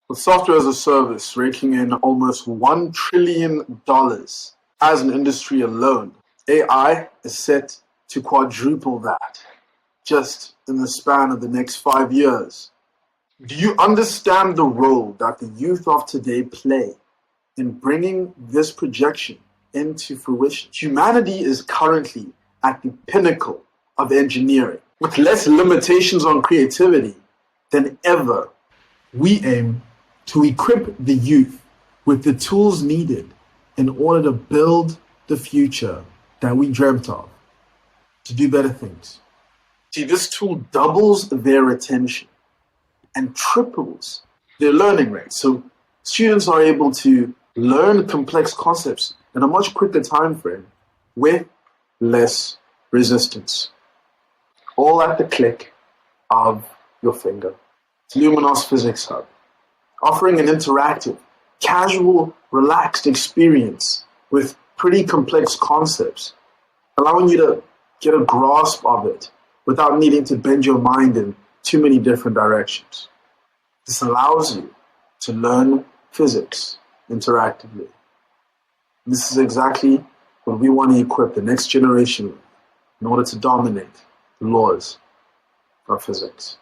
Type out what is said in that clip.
With software as a service raking in almost $1 trillion as an industry alone, AI is set to quadruple that just in the span of the next 5 years. Do you understand the role that the youth of today play in bringing this projection into fruition? Humanity is currently at the pinnacle of engineering. With less limitations on creativity than ever, we aim to equip the youth with the tools needed in order to build the future that we dreamt of, to do better things. See, this tool doubles their attention and triples their learning rate. So students are able to learn complex concepts in a much quicker time frame with less resistance. All at the click of your finger. It's Luminos Physics Hub, offering an interactive, casual, relaxed experience with pretty complex concepts, allowing you to get a grasp of it without needing to bend your mind in too many different directions. This allows you to learn physics interactively. This is exactly what we want to equip the next generation with in order to dominate the laws of physics.